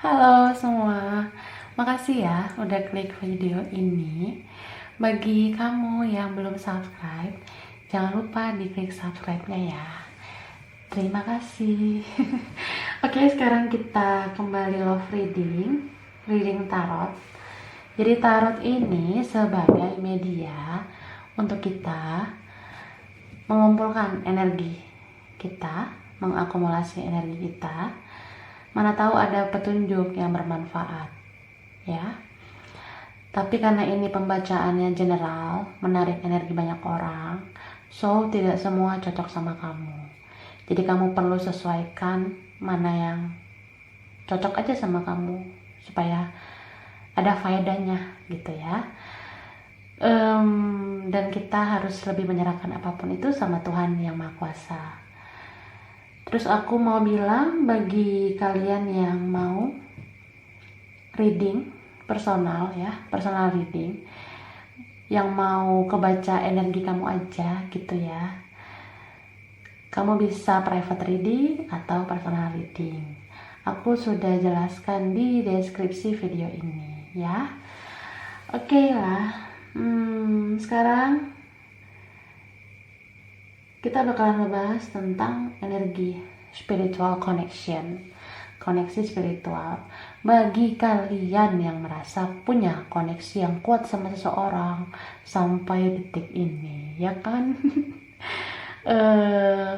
Halo semua, makasih ya udah klik video ini. Bagi kamu yang belum subscribe, jangan lupa diklik subscribe-nya ya. Terima kasih. Oke, sekarang kita kembali love reading tarot. Jadi tarot ini sebagai media untuk kita mengumpulkan energi kita, mengakumulasi energi kita. Mana tahu ada petunjuk yang bermanfaat, ya. Tapi karena ini pembacaannya general, menarik energi banyak orang, so tidak semua cocok sama kamu. Jadi kamu perlu sesuaikan mana yang cocok aja sama kamu, supaya ada faedahnya gitu ya. Dan kita harus lebih menyerahkan apapun itu sama Tuhan Yang Maha Kuasa. Terus aku mau bilang bagi kalian yang mau reading personal ya, personal reading, yang mau kebaca energi kamu aja gitu ya, kamu bisa private reading atau personal reading. Aku sudah jelaskan di deskripsi video ini ya. Oke lah, sekarang kita bakalan ngebahas tentang energi spiritual connection, koneksi spiritual. Bagi kalian yang merasa punya koneksi yang kuat sama seseorang sampai detik ini, ya kan?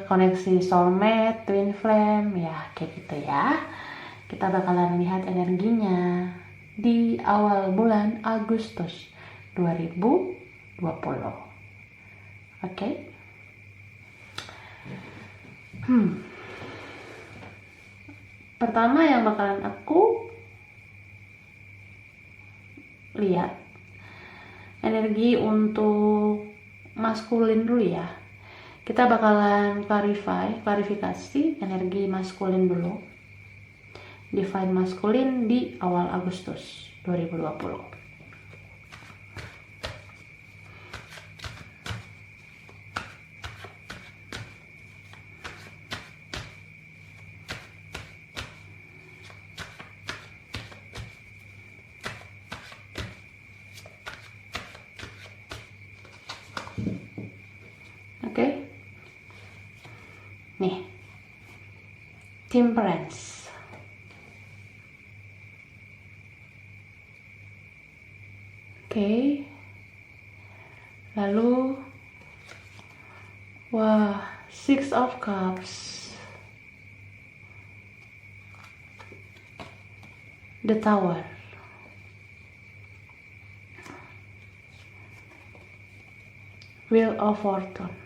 Koneksi soulmate, twin flame, ya kayak gitu ya. Kita bakalan lihat energinya di awal bulan Agustus 2020. Oke? Pertama yang bakalan aku lihat energi untuk maskulin dulu ya. Kita bakalan klarifikasi energi maskulin dulu. Divine maskulin di awal Agustus 2020. Oke. Nih. Temperance. Oke. Lalu Six of Cups. The Tower. Wheel of Fortune.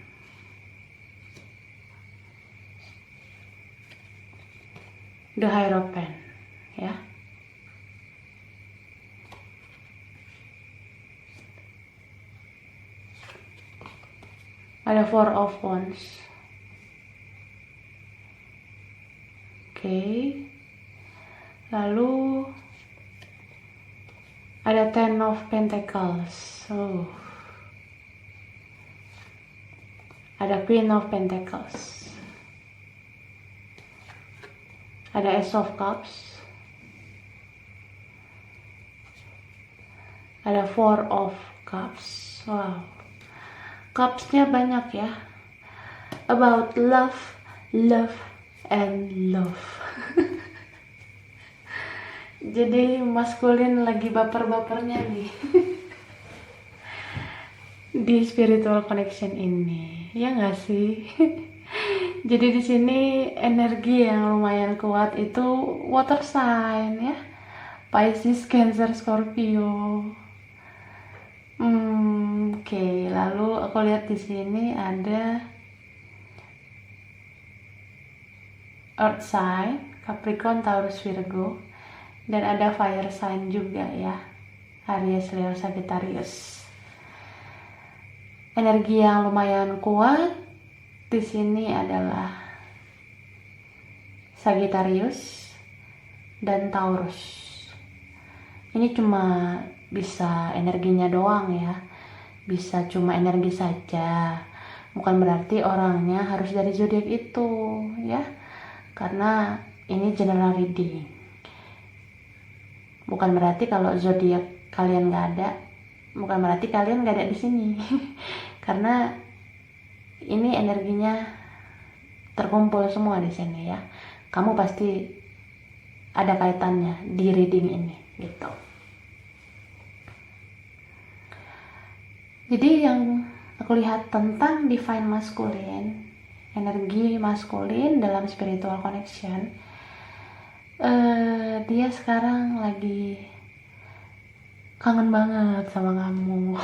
The Hierophant, ya. Ada Four of Wands. Oke. Lalu ada Ten of Pentacles. Ada Queen of Pentacles. Ada Ace of Cups. Ada Four of Cups. Wow. Cups-nya banyak ya. About love, and love. Jadi maskulin lagi baper-bapernya nih. Di spiritual connection ini. Ya nggak sih? Jadi di sini energi yang lumayan kuat itu water sign ya. Pisces, Cancer, Scorpio. Oke, lalu aku lihat di sini ada Earth sign, Capricorn, Taurus, Virgo, dan ada fire sign juga ya, Aries, Leo, Sagittarius. Energi yang lumayan kuat di sini adalah Sagittarius dan Taurus. Ini cuma bisa energinya doang ya, bisa cuma energi saja, bukan berarti orangnya harus dari zodiak itu ya, karena ini general reading. Bukan berarti kalau zodiak kalian nggak ada, bukan berarti kalian nggak ada di sini. Karena ini energinya terkumpul semua di sini ya. Kamu pasti ada kaitannya di reading ini gitu. Jadi yang aku lihat tentang divine masculine, energi maskulin dalam spiritual connection, dia sekarang lagi kangen banget sama kamu.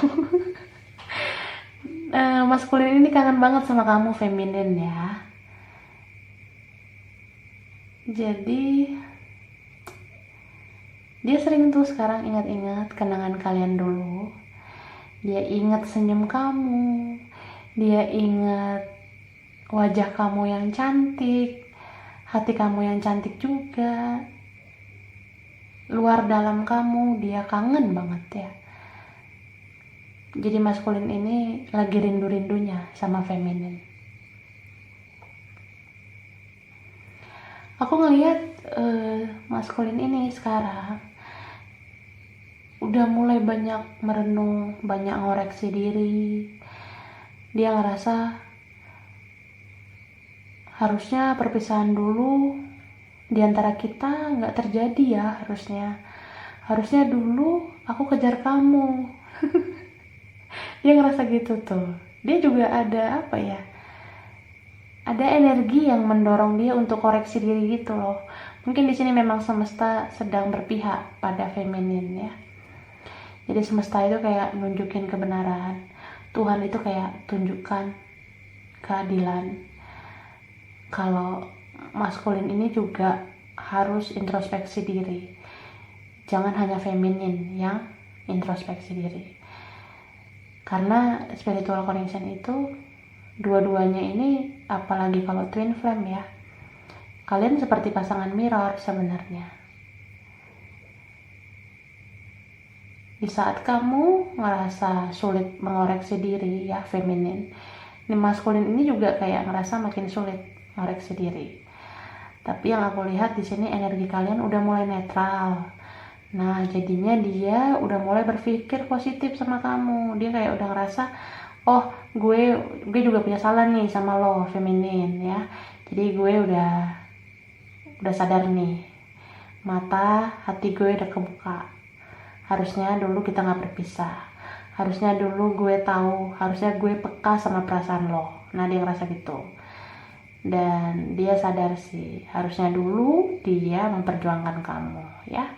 Maskulin ini kangen banget sama kamu, feminin ya. Jadi dia sering tuh sekarang ingat-ingat kenangan kalian dulu. Dia ingat senyum kamu, dia ingat wajah kamu yang cantik, hati kamu yang cantik juga, luar dalam kamu, dia kangen banget ya. Jadi maskulin ini lagi rindu-rindunya sama feminin. Aku ngelihat maskulin ini sekarang udah mulai banyak merenung, banyak ngoreksi diri. Dia ngerasa harusnya perpisahan dulu di antara kita nggak terjadi ya, harusnya dulu aku kejar kamu. Dia ngerasa gitu tuh. Dia juga ada apa ya, ada energi yang mendorong dia untuk koreksi diri gitu loh. Mungkin di sini memang semesta sedang berpihak pada feminin ya. Jadi semesta itu kayak nunjukin kebenaran, Tuhan itu kayak tunjukkan keadilan. Kalau maskulin ini juga harus introspeksi diri, jangan hanya feminin yang introspeksi diri. Karena spiritual connection itu dua-duanya ini, apalagi kalau twin flame ya, kalian seperti pasangan mirror sebenarnya. Di saat kamu ngerasa sulit mengoreksi diri ya, feminin, ini maskulin ini juga kayak ngerasa makin sulit mengoreksi diri. Tapi yang aku lihat di sini energi kalian udah mulai netral. Nah, jadinya dia udah mulai berpikir positif sama kamu. Dia kayak udah ngerasa, oh gue juga punya salah nih sama lo, feminin ya. Jadi gue udah sadar nih, mata hati gue udah kebuka. Harusnya dulu kita gak berpisah, harusnya dulu gue tahu, harusnya gue peka sama perasaan lo. Nah, dia ngerasa gitu. Dan dia sadar sih, harusnya dulu dia memperjuangkan kamu ya.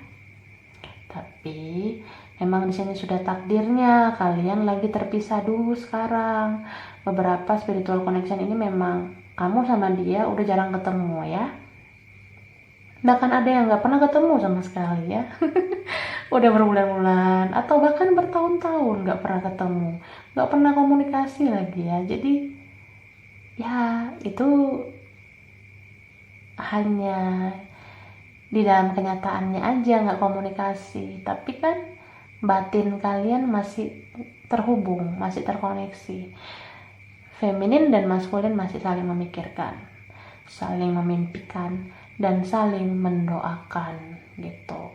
Tapi memang di sini sudah takdirnya kalian lagi terpisah dulu sekarang. Beberapa spiritual connection ini memang kamu sama dia udah jarang ketemu ya. Bahkan ada yang gak pernah ketemu sama sekali ya. Udah berbulan-bulan atau bahkan bertahun-tahun gak pernah ketemu, gak pernah komunikasi lagi ya. Jadi ya itu hanya di dalam kenyataannya aja gak komunikasi, tapi kan batin kalian masih terhubung, masih terkoneksi. Feminin dan maskulin masih saling memikirkan, saling memimpikan, dan saling mendoakan gitu.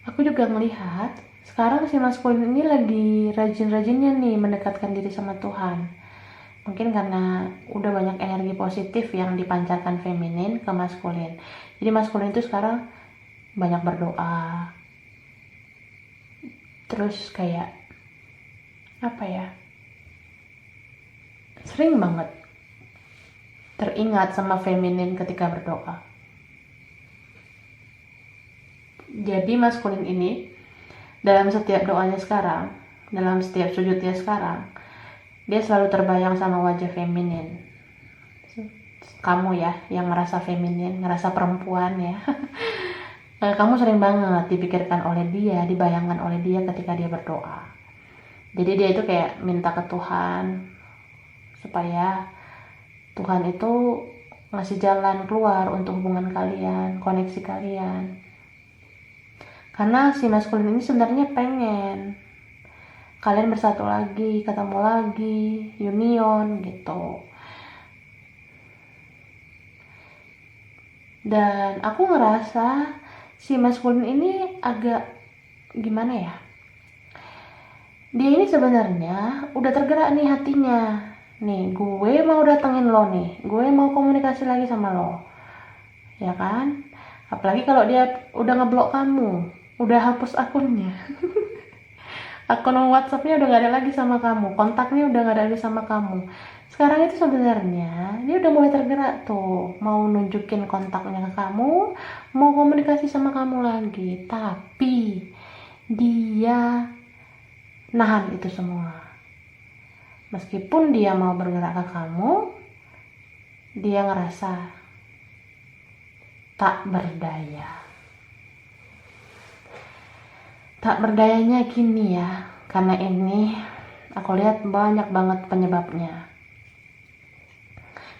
Aku juga melihat sekarang si maskulin ini lagi rajin-rajinnya nih mendekatkan diri sama Tuhan. Mungkin karena udah banyak energi positif yang dipancarkan feminin ke maskulin. Jadi maskulin itu sekarang banyak berdoa. Terus kayak apa ya, sering banget teringat sama feminin ketika berdoa. Jadi maskulin ini dalam setiap doanya sekarang, dalam setiap sujudnya sekarang, dia selalu terbayang sama wajah feminin. Kamu ya yang ngerasa feminin, ngerasa perempuan ya. Kamu sering banget dipikirkan oleh dia, dibayangkan oleh dia ketika dia berdoa. Jadi dia itu kayak minta ke Tuhan supaya Tuhan itu ngasih jalan keluar untuk hubungan kalian, koneksi kalian. Karena si maskulin ini sebenarnya pengen kalian bersatu lagi, ketemu lagi, union gitu. Dan aku ngerasa si maskulin ini agak gimana ya, dia ini sebenarnya udah tergerak nih hatinya. Nih, gue mau datengin lo nih, gue mau komunikasi lagi sama lo, ya kan? Apalagi kalau dia udah ngeblok kamu, udah hapus akunnya. Akun WhatsAppnya udah gak ada lagi sama kamu, kontaknya udah gak ada lagi sama kamu. Sekarang itu sebenarnya dia udah mulai tergerak tuh, mau nunjukin kontaknya ke kamu, mau komunikasi sama kamu lagi. Tapi dia nahan itu semua. Meskipun dia mau bergerak ke kamu, dia ngerasa tak berdaya. Tak berdayanya gini ya, karena ini aku lihat banyak banget penyebabnya.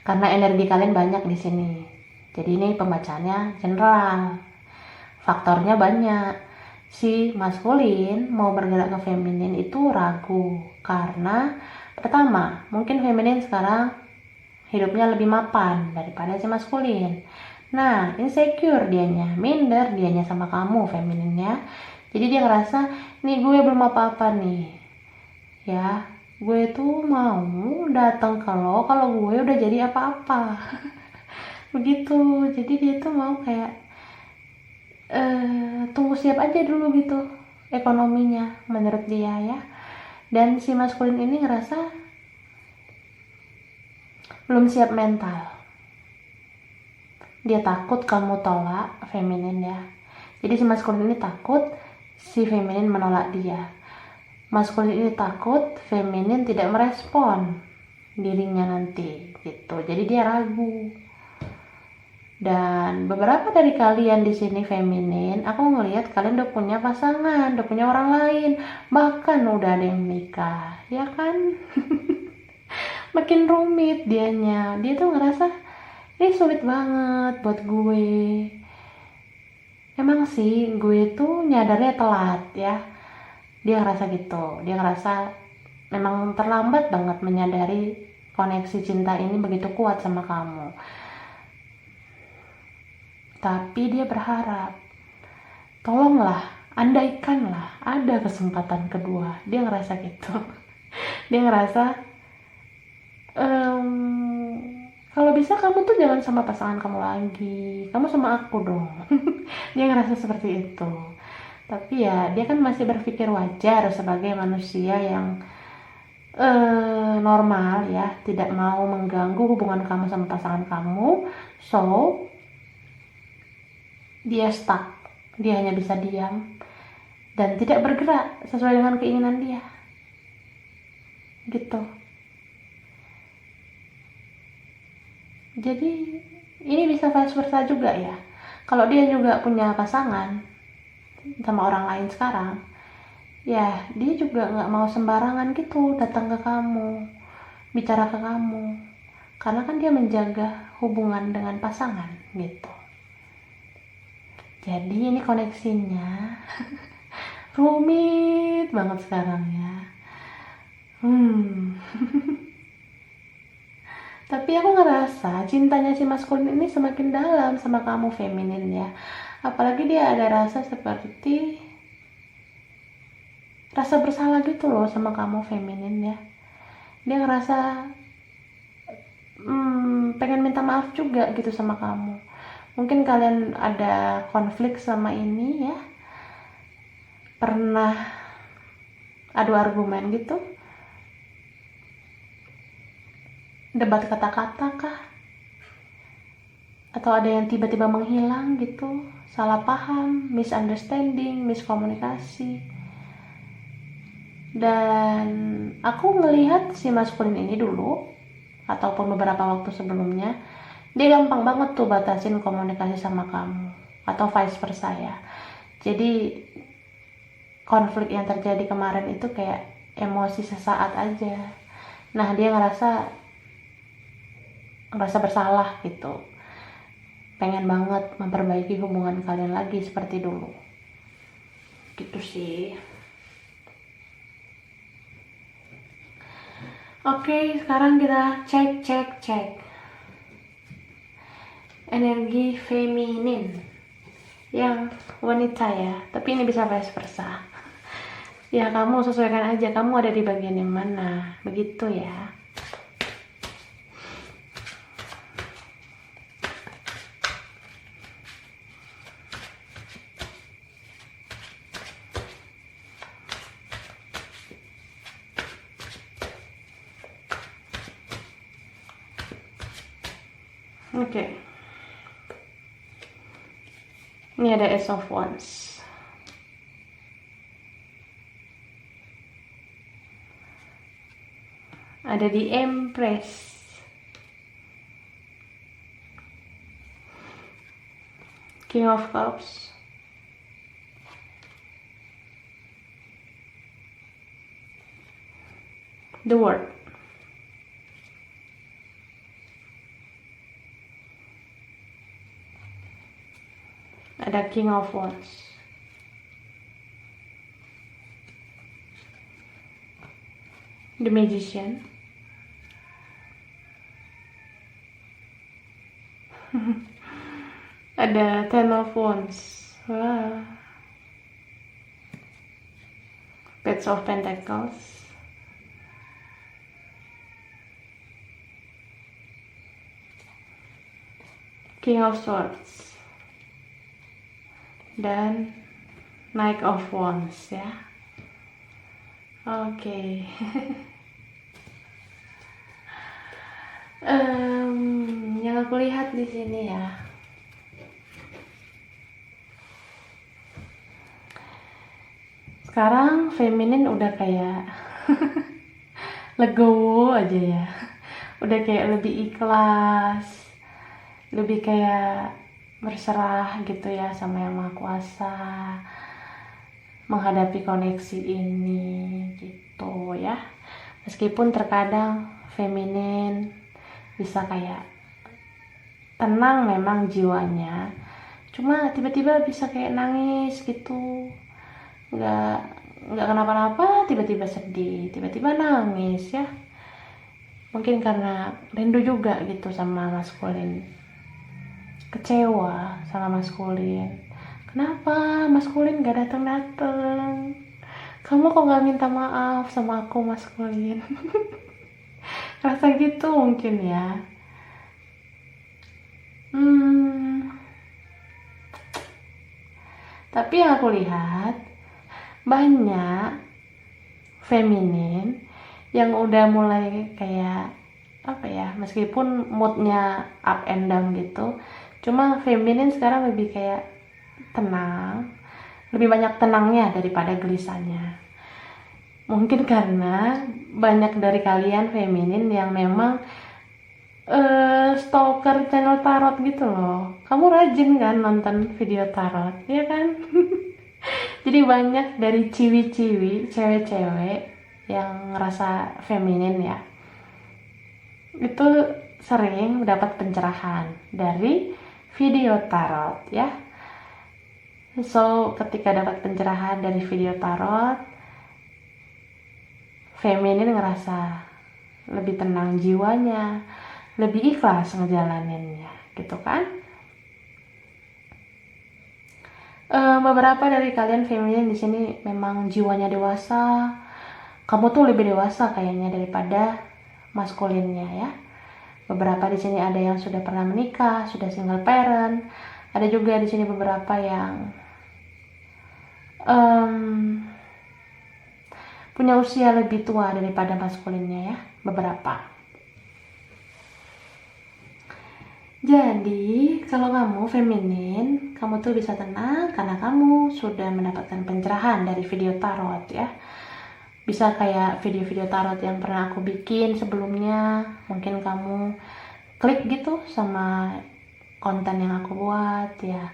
Karena energi kalian banyak di sini. Jadi ini pembacaannya general. Faktornya banyak. Si maskulin mau bergerak ke feminin itu ragu. Karena pertama, mungkin feminin sekarang hidupnya lebih mapan daripada si maskulin. Nah, insecure dianya, minder dianya sama kamu femininnya. Jadi dia ngerasa, nih gue belum apa-apa nih. Ya, gue tuh mau datang ke lo kalau gue udah jadi apa-apa. Begitu. Jadi dia tuh mau kayak tunggu siap aja dulu gitu ekonominya menurut dia ya. Dan si maskulin ini ngerasa belum siap mental. Dia takut kamu tolak feminin ya. Jadi si maskulin ini takut si feminin menolak dia. Maskulin ini takut feminin tidak merespon dirinya nanti gitu. Jadi dia ragu. Dan beberapa dari kalian di sini feminin, aku ngelihat kalian udah punya pasangan, udah punya orang lain, bahkan udah ada yang nikah, ya kan? Makin rumit dianya. Dia tuh ngerasa ini sulit banget buat gue. Emang sih gue tuh nyadarnya telat ya. Dia ngerasa gitu. Dia ngerasa memang terlambat banget menyadari koneksi cinta ini begitu kuat sama kamu. Tapi dia berharap, tolonglah, andaikanlah ada kesempatan kedua. Dia ngerasa gitu. Dia ngerasa kalau bisa kamu tuh jangan sama pasangan kamu lagi, kamu sama aku dong. Dia ngerasa seperti itu. Tapi ya dia kan masih berpikir wajar sebagai manusia yang normal ya, tidak mau mengganggu hubungan kamu sama pasangan kamu. So dia stuck, dia hanya bisa diam dan tidak bergerak sesuai dengan keinginan dia gitu. Jadi ini bisa vice versa juga ya. Kalau dia juga punya pasangan sama orang lain sekarang, ya dia juga nggak mau sembarangan gitu datang ke kamu, bicara ke kamu, karena kan dia menjaga hubungan dengan pasangan gitu. Jadi ini koneksinya rumit banget sekarang ya. Tapi aku ngerasa cintanya si maskulin ini semakin dalam sama kamu feminin ya. Apalagi dia ada rasa seperti rasa bersalah gitu loh sama kamu feminin ya. Dia ngerasa pengen minta maaf juga gitu sama kamu. Mungkin kalian ada konflik sama ini ya. Pernah adu argumen gitu. Debat kata-kata kah? Atau ada yang tiba-tiba menghilang gitu, salah paham, misunderstanding, miskomunikasi. Dan aku ngelihat si maskulin ini dulu ataupun beberapa waktu sebelumnya, dia gampang banget tuh batasin komunikasi sama kamu atau vice versa ya. Jadi konflik yang terjadi kemarin itu kayak emosi sesaat aja. Nah dia ngerasa bersalah gitu, pengen banget memperbaiki hubungan kalian lagi seperti dulu gitu sih. Oke, sekarang kita cek. energi feminin yang wanita ya, tapi ini bisa vice versa. Ya kamu sesuaikan aja, kamu ada di bagian yang mana, begitu ya. Oke. Ini ada Ace of Wands. Ada di Empress. King of Cups. The World. Ada King of Wands. The Magician. Ada Ten of Wands. Wah. Page of Pentacles. King of Swords. Dan Knight of Wands ya. Oke. Yang aku lihat di sini ya, sekarang feminin udah kayak legowo aja ya, udah kayak lebih ikhlas, lebih kayak berserah gitu ya sama Yang Maha Kuasa menghadapi koneksi ini gitu ya. Meskipun terkadang feminin bisa kayak tenang memang jiwanya, cuma tiba-tiba bisa kayak nangis gitu, nggak kenapa-napa, tiba-tiba sedih, tiba-tiba nangis ya. Mungkin karena rindu juga gitu sama maskulin, kecewa sama maskulin. Kenapa maskulin gak datang-datang? Kamu kok gak minta maaf sama aku maskulin? Rasa gitu mungkin ya. Tapi yang aku lihat banyak feminin yang udah mulai kayak apa ya, meskipun moodnya up and down gitu, cuma feminin sekarang lebih kayak tenang, lebih banyak tenangnya daripada gelisahnya. Mungkin karena banyak dari kalian feminin yang memang stalker channel tarot gitu loh. Kamu rajin kan nonton video tarot, ya kan? Jadi banyak dari ciwi-ciwi, cewek-cewek yang ngerasa feminin ya, itu sering dapat pencerahan dari video tarot ya. So ketika dapat pencerahan dari video tarot, feminin ngerasa lebih tenang jiwanya, lebih ikhlas ngejalaninnya gitu kan. Beberapa dari kalian feminin di sini memang jiwanya dewasa. Kamu tuh lebih dewasa kayaknya daripada maskulinnya ya. Beberapa di sini ada yang sudah pernah menikah, sudah single parent. Ada juga di sini beberapa yang punya usia lebih tua daripada maskulinnya ya, beberapa. Jadi kalau kamu feminin, kamu tuh bisa tenang karena kamu sudah mendapatkan pencerahan dari video tarot ya. Bisa kayak video-video tarot yang pernah aku bikin sebelumnya, mungkin kamu klik gitu sama konten yang aku buat ya.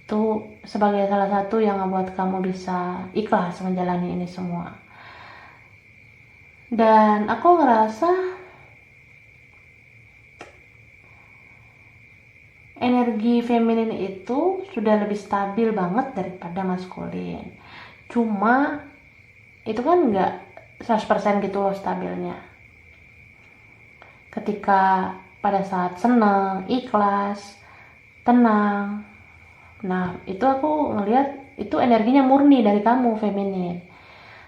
Itu sebagai salah satu yang membuat kamu bisa ikhlas menjalani ini semua. Dan aku ngerasa energi feminin itu sudah lebih stabil banget daripada maskulin. Cuma itu kan nggak 100% gitu loh stabilnya. Ketika pada saat senang, ikhlas, tenang. Nah, itu aku ngelihat itu energinya murni dari kamu, feminin.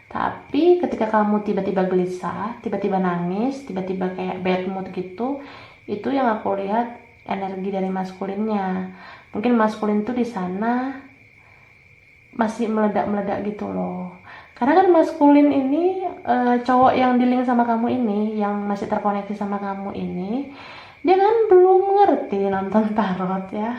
Tapi ketika kamu tiba-tiba gelisah, tiba-tiba nangis, tiba-tiba kayak bad mood gitu, itu yang aku lihat energi dari maskulinnya. Mungkin maskulin tuh di sana masih meledak-meledak gitu loh. Karena kan maskulin ini cowok yang di link sama kamu ini, yang masih terkoneksi sama kamu ini, dia kan belum ngerti nonton tarot ya.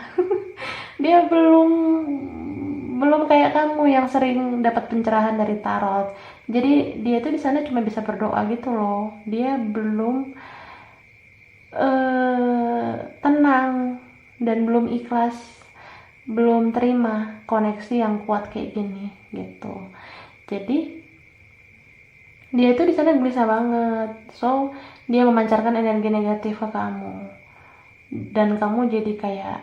Dia belum kayak kamu yang sering dapat pencerahan dari tarot. Jadi dia tuh di sana cuma bisa berdoa gitu loh. Dia belum tenang dan belum ikhlas, belum terima koneksi yang kuat kayak gini gitu. Jadi dia tuh di sana gelisah banget. So dia memancarkan energi negatif ke kamu. Dan kamu jadi kayak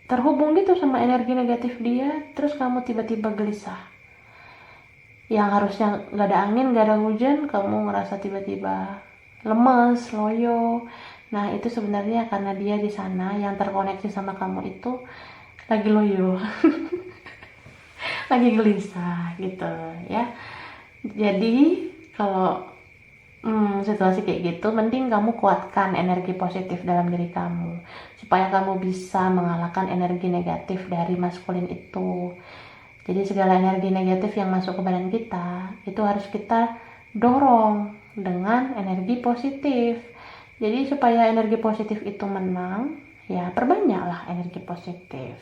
terhubung gitu sama energi negatif dia, terus kamu tiba-tiba gelisah. Yang harusnya gak ada angin, gak ada hujan, kamu ngerasa tiba-tiba lemes, loyo. Nah, itu sebenarnya karena dia di sana yang terkoneksi sama kamu itu lagi loyo. Lagi gelisah gitu ya. Jadi kalau situasi kayak gitu, mending kamu kuatkan energi positif dalam diri kamu supaya kamu bisa mengalahkan energi negatif dari maskulin itu. Jadi segala energi negatif yang masuk ke badan kita itu harus kita dorong dengan energi positif. Jadi supaya energi positif itu menang, ya perbanyaklah energi positif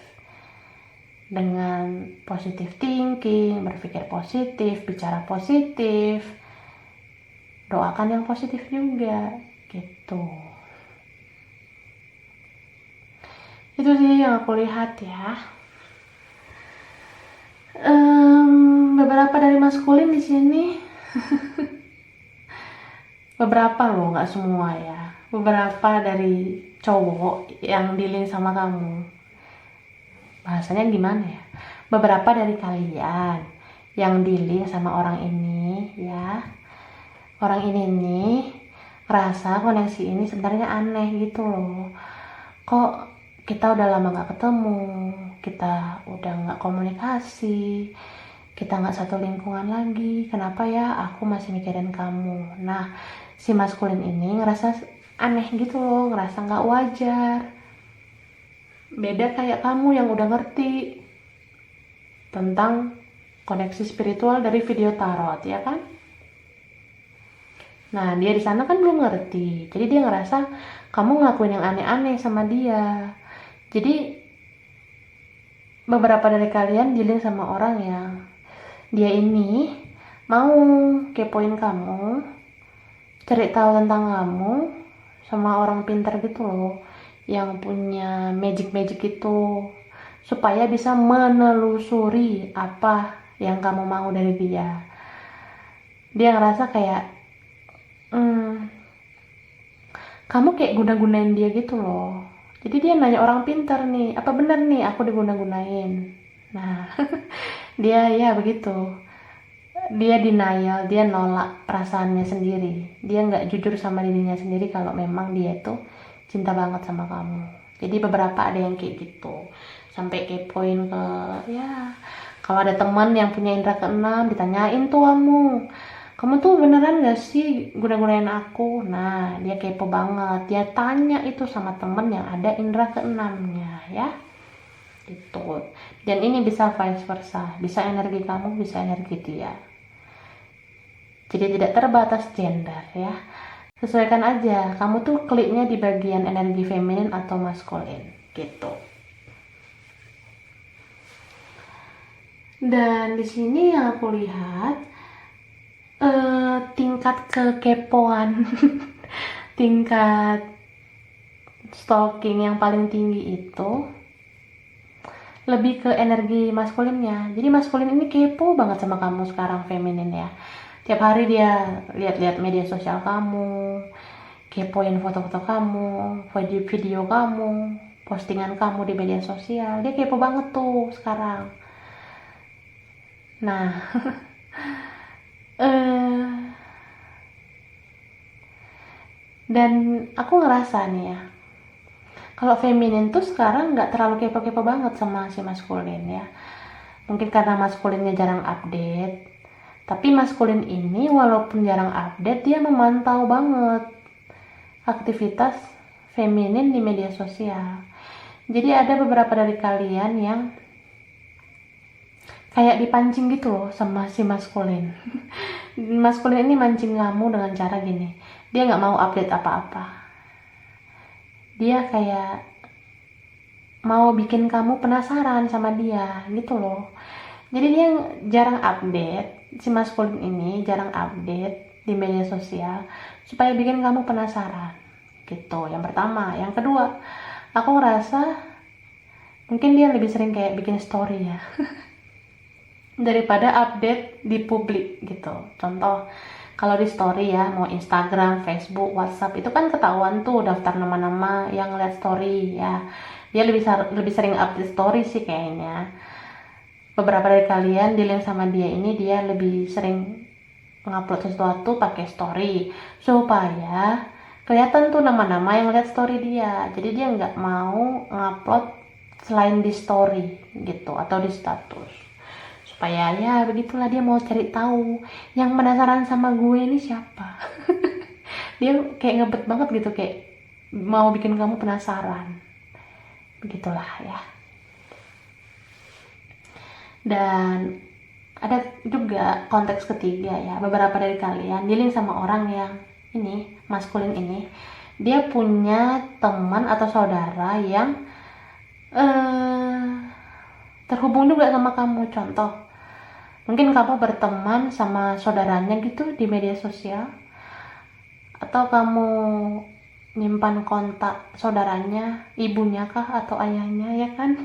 dengan positive thinking, berpikir positif, bicara positif, doakan yang positif juga gitu. Itu sih yang aku lihat ya. Beberapa dari maskulin di sini, beberapa loh, nggak semua ya. Beberapa dari cowok yang dealing sama kamu, bahasanya gimana ya? Beberapa dari kalian yang dealing sama orang ini ya, orang ini nih rasa koneksi ini sebenarnya aneh gitu loh. Kok kita udah lama gak ketemu, kita udah gak komunikasi, kita gak satu lingkungan lagi, kenapa ya aku masih mikirin kamu. Nah, si maskulin ini ngerasa aneh gitu loh, ngerasa gak wajar. Beda kayak kamu yang udah ngerti tentang koneksi spiritual dari video tarot, ya kan? Nah, dia di sana kan belum ngerti. Jadi dia ngerasa kamu ngelakuin yang aneh-aneh sama dia. Jadi beberapa dari kalian dealing sama orang yang dia ini mau kepoin kamu, cari tahu tentang kamu sama orang pintar gitu loh, yang punya magic-magic itu, supaya bisa menelusuri apa yang kamu mau dari dia. Dia ngerasa kayak kamu kayak guna-gunain dia gitu loh. Jadi dia nanya orang pintar nih, apa benar nih aku diguna-gunain. Nah, dia ya begitu. Dia denial, dia nolak perasaannya sendiri. Dia nggak jujur sama dirinya sendiri kalau memang dia itu cinta banget sama kamu. Jadi beberapa ada yang kayak gitu. Sampai kepoin ke, ya, kalau ada teman yang punya indera keenam, ditanyain tuh kamu tuh beneran gak sih guna-gunain aku? Nah, dia kepo banget. Dia tanya itu sama temen yang ada indera keenamnya ya. Gitu. Dan ini bisa vice versa. Bisa energi kamu, bisa energi dia. Jadi tidak terbatas gender ya. Sesuaikan aja. Kamu tuh kliknya di bagian energi feminin atau maskulin. Gitu. Dan di sini yang aku lihat tingkat kekepoan tingkat stalking yang paling tinggi itu lebih ke energi maskulinnya. Jadi maskulin ini kepo banget sama kamu sekarang, feminin ya. Tiap hari dia lihat-lihat media sosial kamu, kepoin foto-foto kamu, video-video kamu, postingan kamu di media sosial. Dia kepo banget tuh sekarang. Nah, dan aku ngerasa nih ya, Kalau feminin tuh sekarang nggak terlalu kepo-kepo banget sama si maskulin ya. Mungkin karena maskulinnya jarang update. Tapi maskulin ini walaupun jarang update, dia memantau banget aktivitas feminin di media sosial. Jadi ada beberapa dari kalian yang kayak dipancing gitu loh sama si maskulin. Maskulin ini mancing kamu dengan cara gini. Dia nggak mau update apa-apa. Dia kayak mau bikin kamu penasaran sama dia gitu loh. Jadi dia jarang update, si maskulin ini jarang update di media sosial supaya bikin kamu penasaran gitu. Yang pertama. Yang kedua, aku ngerasa mungkin dia lebih sering kayak bikin story ya daripada update di publik gitu. Contoh, kalau di story ya, mau Instagram, Facebook, WhatsApp, itu kan ketahuan tuh daftar nama-nama yang lihat story ya. Dia lebih sering update story sih kayaknya. Beberapa dari kalian di link sama dia ini, dia lebih sering ngupload sesuatu pakai story supaya kelihatan tuh nama-nama yang lihat story dia. Jadi dia nggak mau ngupload selain di story gitu atau di status. Supaya ya begitulah, dia mau cari tahu yang penasaran sama gue ini siapa. Dia kayak ngebet banget gitu, kayak mau bikin kamu penasaran. Begitulah ya. Dan ada juga konteks ketiga ya, beberapa dari kalian dealing sama orang yang ini maskulin ini, dia punya teman atau saudara yang terhubung juga sama kamu. Contoh, mungkin kamu berteman sama saudaranya gitu di media sosial, atau kamu nyimpan kontak saudaranya, ibunya kah atau ayahnya ya kan.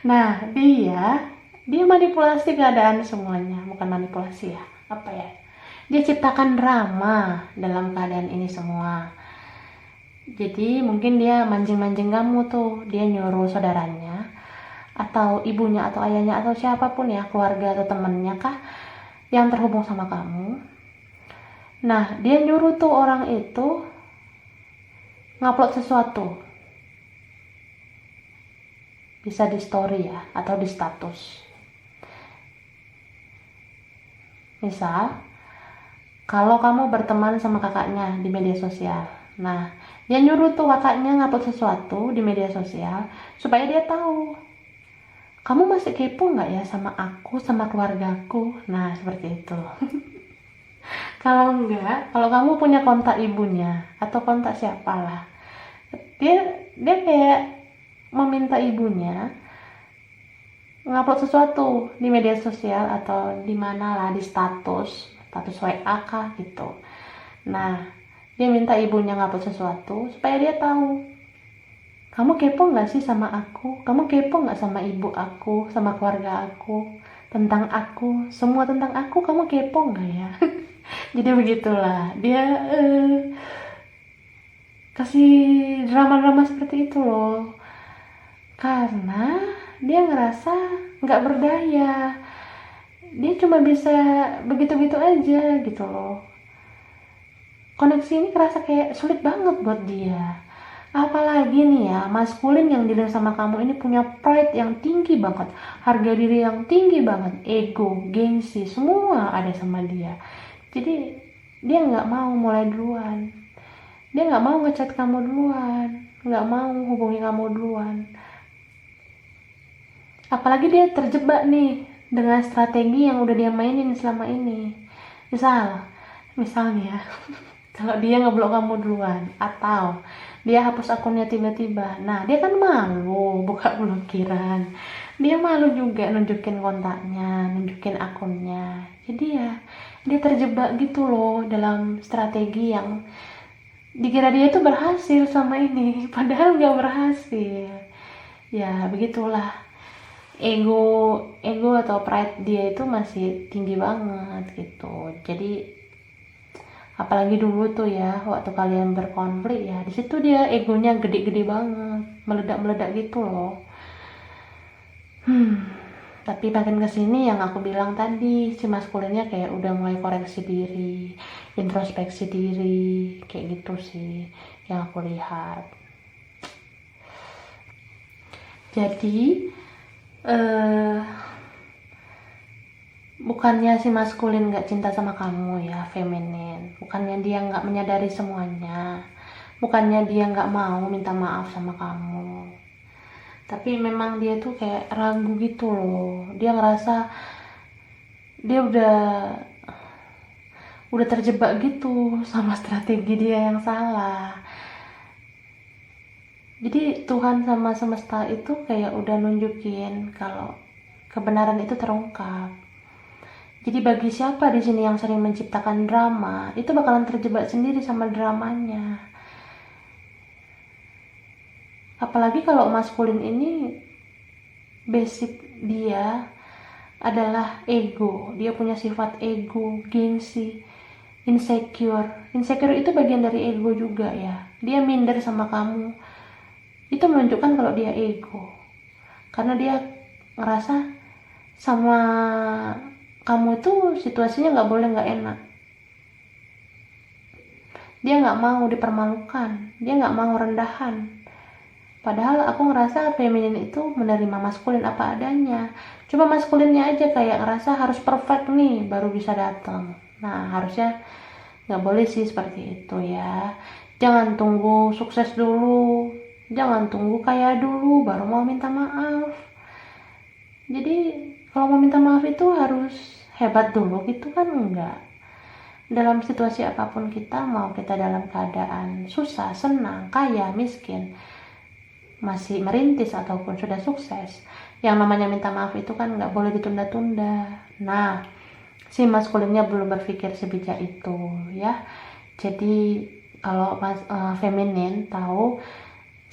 Nah, dia manipulasi keadaan semuanya. Bukan manipulasi ya, apa ya, dia ciptakan drama dalam keadaan ini semua. Jadi mungkin dia mancing-mancing kamu tuh, dia nyuruh saudaranya atau ibunya atau ayahnya atau siapapun ya, keluarga atau temennya kah yang terhubung sama kamu. Nah, dia nyuruh tuh orang itu ngupload sesuatu, bisa di story ya atau di status. Misal, kalau kamu berteman sama kakaknya di media sosial, nah dia nyuruh tuh kakaknya ngupload sesuatu di media sosial supaya dia tahu, kamu masih kepo nggak ya sama aku, sama keluargaku. Nah, seperti itu. Kalau enggak, kalau kamu punya kontak ibunya atau kontak siapalah, dia kayak meminta ibunya ngupload sesuatu di media sosial atau di mana lah, di status WA kah gitu. Nah, dia minta ibunya ngupload sesuatu supaya dia tahu, kamu kepo nggak sih sama aku? Kamu kepo nggak sama ibu aku, sama keluarga aku, tentang aku, semua tentang aku, kamu kepo nggak ya? Jadi begitulah, dia kasih drama-drama seperti itu loh, karena dia ngerasa nggak berdaya. Dia cuma bisa begitu-begitu aja gitu loh. Koneksi ini kerasa kayak sulit banget buat dia. Apalagi nih ya, maskulin yang dilihat sama kamu ini punya pride yang tinggi banget, harga diri yang tinggi banget, ego, gengsi, semua ada sama dia. Jadi dia nggak mau mulai duluan, dia nggak mau ngechat kamu duluan, nggak mau hubungi kamu duluan. Apalagi dia terjebak nih dengan strategi yang udah dia mainin selama ini. Misalnya kalau dia ngeblok kamu duluan atau dia hapus akunnya tiba-tiba, nah dia kan malu buka blokiran, dia malu juga nunjukin kontaknya, nunjukin akunnya. Jadi ya dia terjebak gitu loh dalam strategi yang dikira dia tuh berhasil sama ini, padahal nggak berhasil. Ya begitulah, ego atau pride dia itu masih tinggi banget gitu. Jadi apalagi dulu tuh ya, waktu kalian berkonflik ya, di situ dia egonya gede-gede banget, meledak-meledak gitu loh. Tapi makin kesini yang aku bilang tadi, si maskulinnya kayak udah mulai koreksi diri, introspeksi diri, kayak gitu sih yang aku lihat. Jadi bukannya si maskulin nggak cinta sama kamu ya, feminin. Bukannya dia nggak menyadari semuanya. Bukannya dia nggak mau minta maaf sama kamu. Tapi memang dia tuh kayak ragu gitu loh. Dia ngerasa dia udah terjebak gitu sama strategi dia yang salah. Jadi Tuhan sama semesta itu kayak udah nunjukin kalau kebenaran itu terungkap. Jadi bagi siapa di sini yang sering menciptakan drama, itu bakalan terjebak sendiri sama dramanya. Apalagi kalau maskulin ini basic dia adalah ego. Dia punya sifat ego, gengsi, insecure. Insecure itu bagian dari ego juga ya. Dia minder sama kamu. Itu menunjukkan kalau dia ego. Karena dia ngerasa sama kamu tuh situasinya nggak boleh nggak enak. Dia nggak mau dipermalukan, dia nggak mau rendahan. Padahal aku ngerasa feminin itu menerima maskulin apa adanya. Cuma maskulinnya aja kayak ngerasa harus perfect nih baru bisa datang. Nah harusnya nggak boleh sih seperti itu ya. Jangan tunggu sukses dulu, jangan tunggu kaya dulu baru mau minta maaf. Jadi kalau mau minta maaf itu harus hebat dulu gitu kan, enggak. Dalam situasi apapun kita, mau kita dalam keadaan susah, senang, kaya, miskin, masih merintis ataupun sudah sukses, yang namanya minta maaf itu kan nggak boleh ditunda-tunda. Nah si maskulinnya belum berpikir sebijak itu ya. Jadi kalau feminin tahu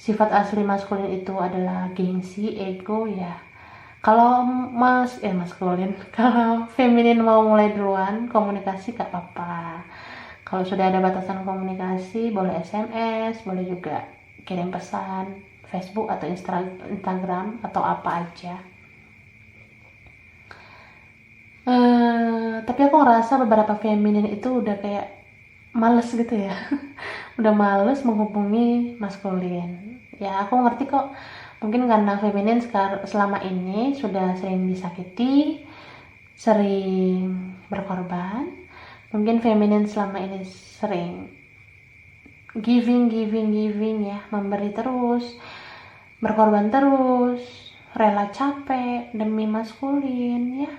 sifat asli maskulin itu adalah gengsi, ego ya. Kalau maskulin, kalau feminin mau mulai duluan komunikasi gak apa-apa. Kalau sudah ada batasan komunikasi boleh SMS, boleh juga kirim pesan Facebook atau Instagram atau apa aja. Tapi aku ngerasa beberapa feminin itu udah kayak males gitu ya. Udah males menghubungi maskulin. Ya aku ngerti kok. Mungkin karena feminin selama ini sudah sering disakiti, sering berkorban. Mungkin feminin selama ini sering giving ya, memberi terus, berkorban terus, rela capek demi maskulin ya.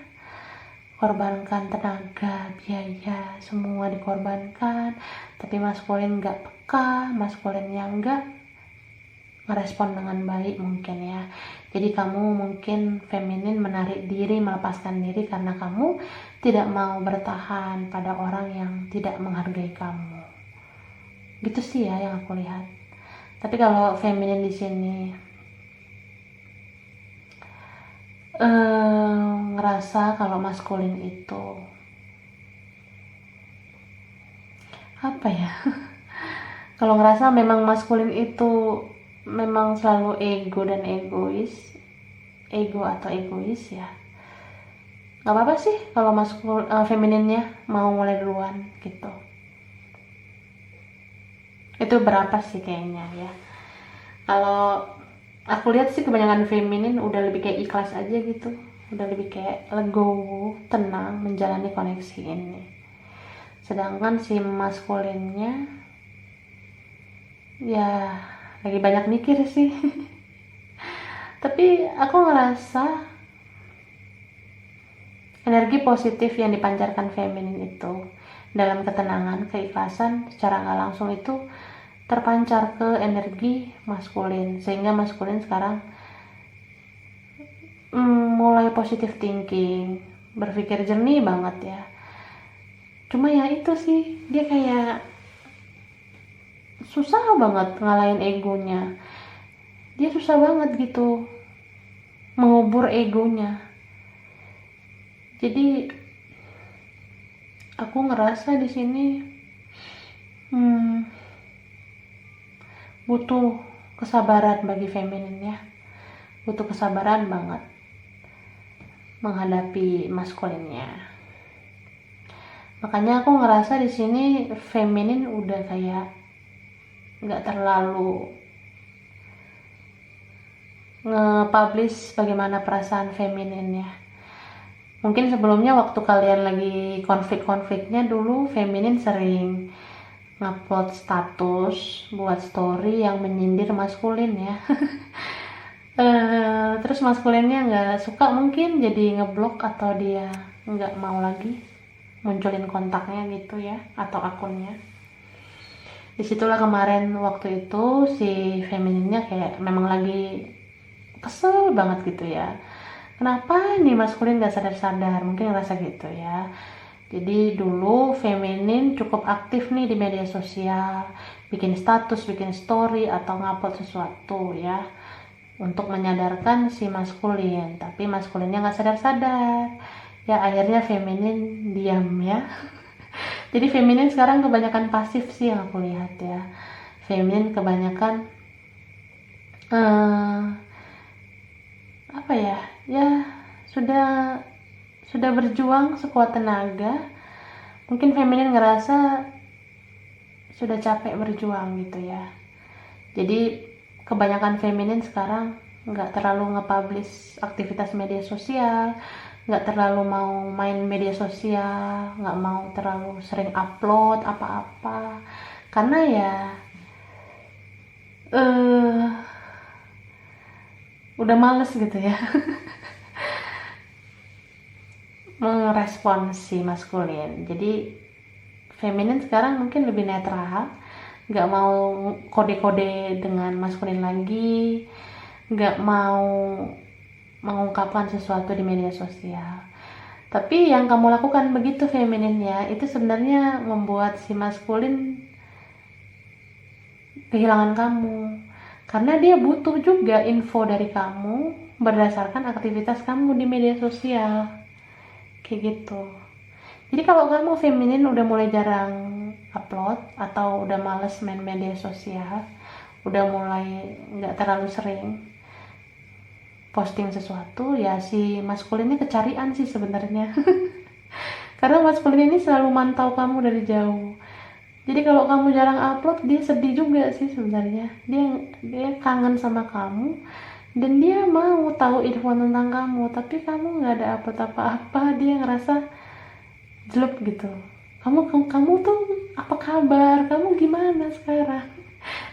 Korbankan tenaga, biaya, semua dikorbankan. Tapi maskulin gak peka, maskulin yang gak merespon dengan baik mungkin ya. Jadi kamu mungkin feminin menarik diri, melepaskan diri karena kamu tidak mau bertahan pada orang yang tidak menghargai kamu. Gitu sih ya yang aku lihat. Tapi kalau feminin di sini ngerasa kalau maskulin itu apa ya? Kalau ngerasa memang maskulin itu memang selalu ego dan egois, ego atau egois ya, nggak apa-apa sih kalau femininnya mau mulai duluan gitu. Itu berapa sih kayaknya ya. Kalau aku lihat sih kebanyakan feminin udah lebih kayak ikhlas aja gitu, udah lebih kayak legowo, tenang menjalani koneksi ini. Sedangkan si maskulinnya ya lagi banyak mikir sih. Tapi aku ngerasa energi positif yang dipancarkan feminin itu dalam ketenangan, keikhlasan secara nggak langsung itu terpancar ke energi maskulin, sehingga maskulin sekarang mulai positive thinking, berpikir jernih banget ya. Cuma ya itu sih, dia kayak susah banget ngalahin egonya. Dia susah banget gitu mengubur egonya. Jadi aku ngerasa di sini butuh kesabaran bagi feminin ya. Butuh kesabaran banget menghadapi maskulinnya. Makanya aku ngerasa di sini feminin udah kayak nggak terlalu nge-publish bagaimana perasaan femininnya. Mungkin sebelumnya waktu kalian lagi konflik-konfliknya dulu, feminin sering ngupload status, buat story yang menyindir maskulin ya. Terus maskulinnya nggak suka, mungkin jadi ngeblok atau dia nggak mau lagi munculin kontaknya gitu ya, atau akunnya. Disitulah kemarin waktu itu si femininnya kayak memang lagi kesel banget gitu ya, kenapa nih maskulin gak sadar-sadar, mungkin ngerasa gitu ya. Jadi dulu feminin cukup aktif nih di media sosial, bikin status, bikin story, atau ngupload sesuatu ya, untuk menyadarkan si maskulin. Tapi maskulinnya gak sadar-sadar ya, akhirnya feminin diam ya. Jadi feminin sekarang kebanyakan pasif sih yang aku lihat ya. Feminin kebanyakan apa ya, ya sudah berjuang sekuat tenaga. Mungkin feminin ngerasa sudah capek berjuang gitu ya. Jadi kebanyakan feminin sekarang nggak terlalu nge-publish aktivitas media sosial, nggak terlalu mau main media sosial, nggak mau terlalu sering upload apa-apa, karena ya udah males gitu ya merespon si maskulin. Jadi feminin sekarang mungkin lebih netral, nggak mau kode-kode dengan maskulin lagi, nggak mau mengungkapkan sesuatu di media sosial. Tapi yang kamu lakukan begitu femininnya, itu sebenarnya membuat si maskulin kehilangan kamu, karena dia butuh juga info dari kamu berdasarkan aktivitas kamu di media sosial kayak gitu. Jadi kalau kamu feminin udah mulai jarang upload atau udah males main media sosial, udah mulai nggak terlalu sering posting sesuatu, ya si maskulinnya kecarian sih sebenarnya. Karena maskulin ini selalu mantau kamu dari jauh. Jadi kalau kamu jarang upload, dia sedih juga sih sebenarnya. Dia kangen sama kamu dan dia mau tahu info tentang kamu, tapi kamu nggak ada upload apa-apa. Dia ngerasa jelek gitu. Kamu tuh apa kabar? Kamu gimana sekarang?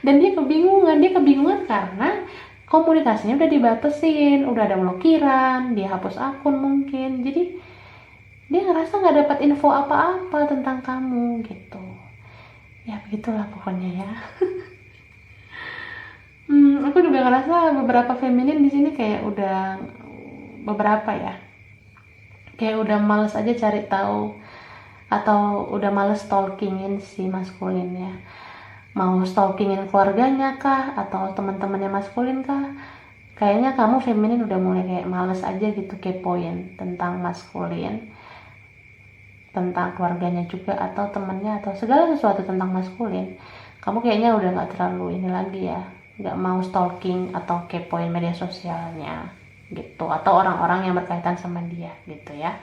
Dan dia kebingungan karena komunikasinya udah dibatasin, udah ada blokiran, dia hapus akun mungkin. Jadi dia ngerasa nggak dapat info apa-apa tentang kamu gitu. Ya begitulah pokoknya ya. Aku juga ngerasa beberapa feminin di sini kayak udah beberapa ya, kayak udah males aja cari tahu atau udah males stalkingin si maskulin ya. Mau stalkingin keluarganya kah atau teman-temannya maskulin kah? Kayaknya kamu feminin udah mulai kayak males aja gitu kepoin tentang maskulin, tentang keluarganya juga atau temennya atau segala sesuatu tentang maskulin. Kamu kayaknya udah nggak terlalu ini lagi ya, nggak mau stalking atau kepoin media sosialnya gitu, atau orang-orang yang berkaitan sama dia gitu ya.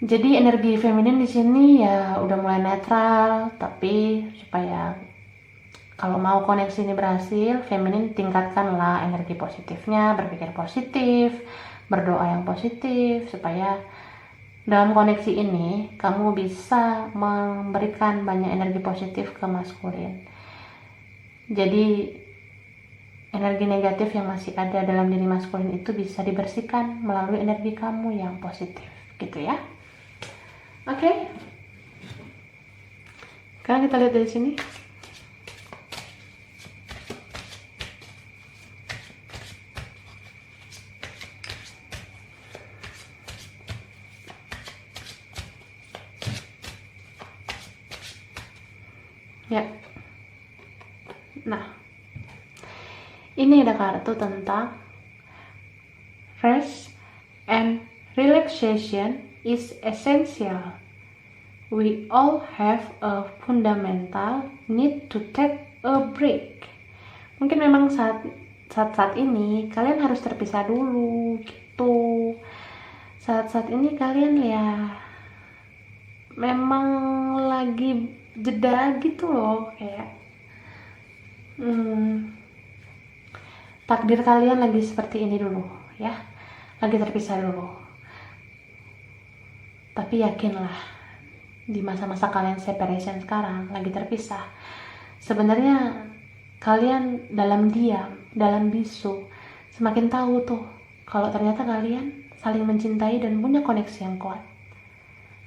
Jadi energi feminin di sini ya udah mulai netral, tapi supaya kalau mau koneksi ini berhasil, feminin tingkatkanlah energi positifnya, berpikir positif, berdoa yang positif, supaya dalam koneksi ini kamu bisa memberikan banyak energi positif ke maskulin. Jadi energi negatif yang masih ada dalam diri maskulin itu bisa dibersihkan melalui energi kamu yang positif gitu ya. Oke. Sekarang kita lihat dari sini. Ya. Nah, ini ada kartu tentang rest and relaxation is essential. We all have a fundamental need to take a break. Mungkin memang saat ini kalian harus terpisah dulu gitu. Saat ini kalian ya memang lagi jeda gitu loh, kayak takdir kalian lagi seperti ini dulu ya, lagi terpisah dulu. Tapi yakinlah, di masa-masa kalian separation sekarang lagi terpisah, sebenarnya kalian dalam diam, dalam bisu semakin tahu tuh kalau ternyata kalian saling mencintai dan punya koneksi yang kuat.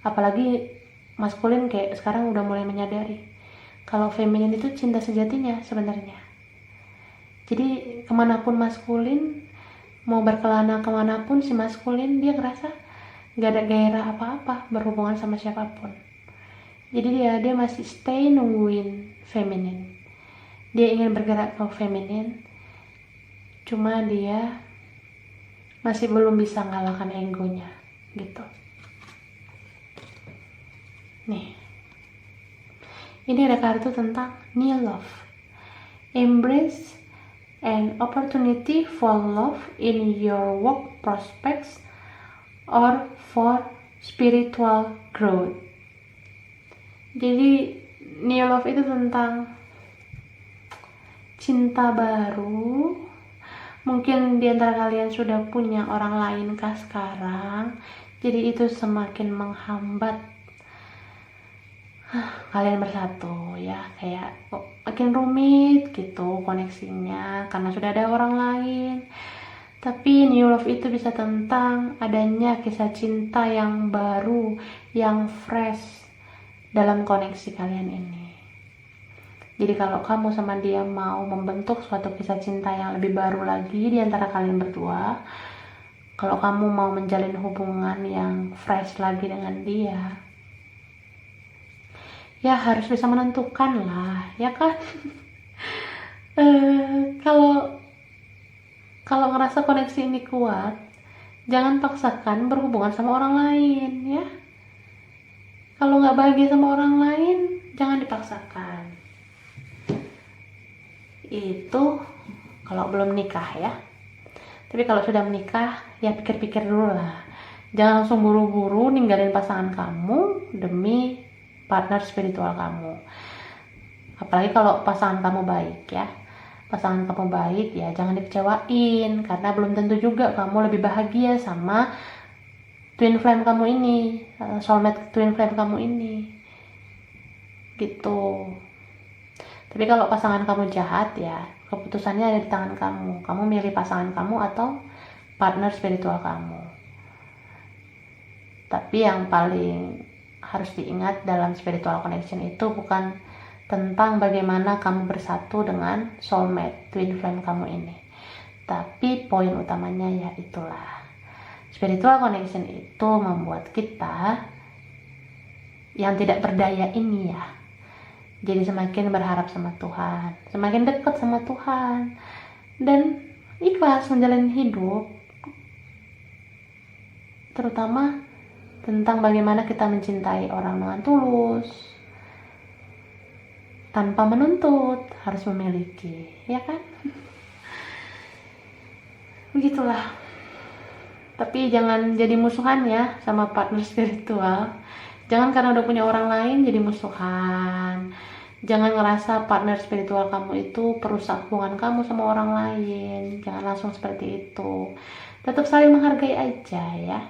Apalagi maskulin kayak sekarang udah mulai menyadari kalau feminin itu cinta sejatinya sebenarnya. Jadi kemanapun maskulin, mau berkelana kemanapun si maskulin, dia ngerasa gak ada gairah apa-apa berhubungan sama siapapun. Jadi dia masih stay nungguin feminin. Dia ingin bergerak ke feminin, cuma dia masih belum bisa ngalahkan egonya gitu. Nih, ini ada kartu tentang new love. Embrace an opportunity for love in your work prospects or for spiritual growth. Jadi new love itu tentang cinta baru. Mungkin di antara kalian sudah punya orang lain kah sekarang, jadi itu semakin menghambat kalian bersatu ya, kayak makin rumit gitu koneksinya karena sudah ada orang lain. Tapi new love itu bisa tentang adanya kisah cinta yang baru, yang fresh dalam koneksi kalian ini. Jadi kalau kamu sama dia mau membentuk suatu kisah cinta yang lebih baru lagi di antara kalian berdua, kalau kamu mau menjalin hubungan yang fresh lagi dengan dia, ya harus bisa menentukan lah, ya kan? Kalau ngerasa koneksi ini kuat, jangan paksakan berhubungan sama orang lain ya. Kalau nggak bahagia sama orang lain, jangan dipaksakan. Itu kalau belum nikah ya. Tapi kalau sudah menikah, ya pikir-pikir dulu lah. Jangan langsung buru-buru ninggalin pasangan kamu demi partner spiritual kamu. Apalagi kalau pasangan kamu baik ya. Pasangan kamu baik ya, jangan dikecewain karena belum tentu juga kamu lebih bahagia sama twin flame kamu ini, soulmate twin flame kamu ini. Gitu. Tapi kalau pasangan kamu jahat ya, keputusannya ada di tangan kamu. Kamu milih pasangan kamu atau partner spiritual kamu. Tapi yang paling harus diingat dalam spiritual connection itu bukan tentang bagaimana kamu bersatu dengan soulmate twin flame kamu ini, tapi poin utamanya ya itulah, spiritual connection itu membuat kita yang tidak berdaya ini ya jadi semakin berharap sama Tuhan, semakin dekat sama Tuhan, dan ikhlas menjalani hidup, terutama tentang bagaimana kita mencintai orang dengan tulus tanpa menuntut harus memiliki, ya kan? Begitulah. Tapi jangan jadi musuhan ya sama partner spiritual. Jangan karena udah punya orang lain jadi musuhan. Jangan ngerasa partner spiritual kamu itu perusak hubungan kamu sama orang lain. Jangan langsung seperti itu. Tetap saling menghargai aja ya.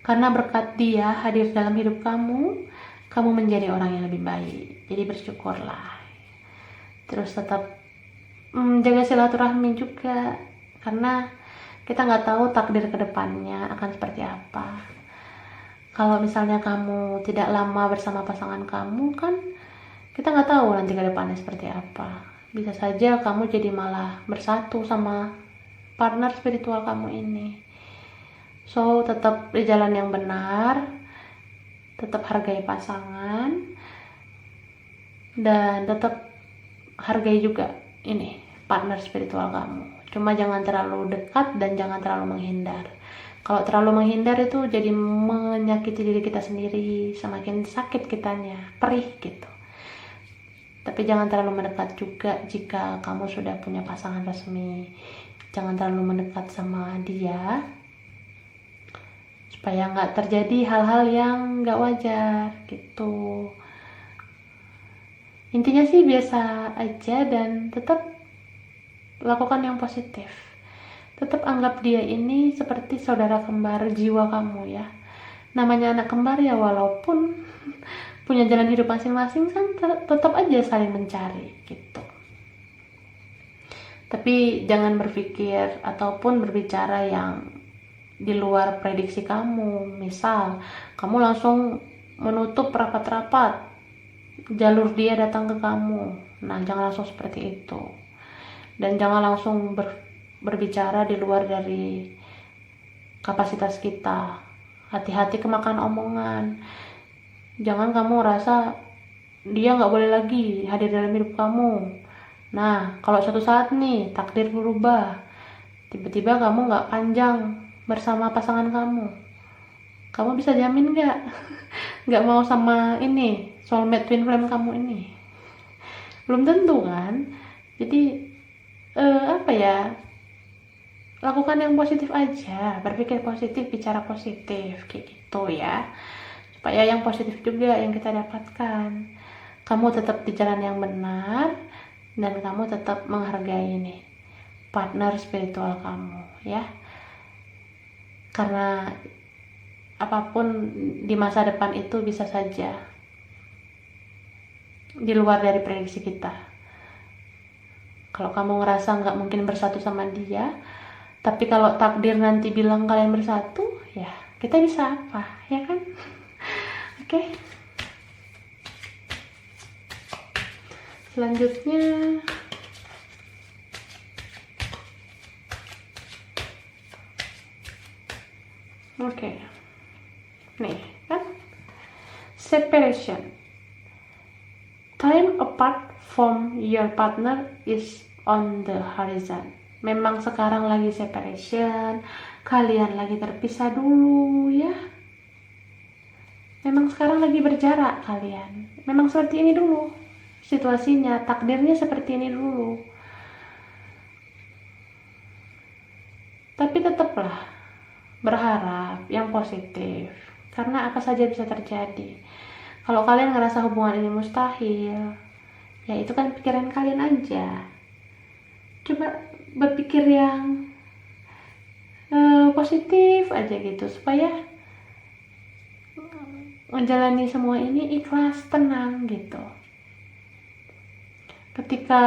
Karena berkat dia hadir dalam hidup kamu, kamu menjadi orang yang lebih baik. Jadi bersyukurlah. Terus tetap jaga silaturahmi juga, karena kita nggak tahu takdir kedepannya akan seperti apa. Kalau misalnya kamu tidak lama bersama pasangan kamu, kan kita nggak tahu nanti kedepannya seperti apa. Bisa saja kamu jadi malah bersatu sama partner spiritual kamu ini. So tetap di jalan yang benar, tetap hargai pasangan, dan tetap hargai juga ini partner spiritual kamu. Cuma jangan terlalu dekat dan jangan terlalu menghindar. Kalau terlalu menghindar itu jadi menyakiti diri kita sendiri, semakin sakit kitanya, perih gitu. Tapi jangan terlalu mendekat juga jika kamu sudah punya pasangan resmi. Jangan terlalu mendekat sama dia, supaya nggak terjadi hal-hal yang nggak wajar gitu. Intinya sih biasa aja dan tetap lakukan yang positif. Tetap anggap dia ini seperti saudara kembar jiwa kamu ya. Namanya anak kembar ya, walaupun punya jalan hidup masing-masing kan tetap aja saling mencari gitu. Tapi jangan berpikir ataupun berbicara yang di luar prediksi kamu. Misal kamu langsung menutup rapat-rapat jalur dia datang ke kamu. Nah, jangan langsung seperti itu. Dan jangan langsung berbicara di luar dari kapasitas kita. Hati-hati kemakan omongan. Jangan kamu rasa dia nggak boleh lagi hadir dalam hidup kamu. Nah, kalau suatu saat nih takdir berubah, tiba-tiba kamu nggak panjang bersama pasangan kamu bisa jamin nggak nggak mau sama ini soulmate twin flame kamu ini? Belum tentu kan. Jadi apa ya, lakukan yang positif aja, berpikir positif, bicara positif kayak gitu ya, supaya yang positif juga yang kita dapatkan. Kamu tetap di jalan yang benar dan kamu tetap menghargai nih partner spiritual kamu ya, karena apapun di masa depan itu bisa saja di luar dari prediksi kita. Kalau kamu ngerasa nggak mungkin bersatu sama dia, tapi kalau takdir nanti bilang kalian bersatu, ya kita bisa apa, ya kan? Oke. Selanjutnya, oke. Nih, kan? Separation. Time apart from your partner is on the horizon. Memang sekarang lagi separation, kalian lagi terpisah dulu ya. Memang sekarang lagi berjarak kalian. Memang seperti ini dulu situasinya, takdirnya seperti ini dulu. Tapi tetaplah berharap yang positif, karena apa saja bisa terjadi. Kalau kalian ngerasa hubungan ini mustahil, ya itu kan pikiran kalian aja. Coba berpikir yang positif aja gitu, supaya menjalani semua ini ikhlas, tenang gitu. Ketika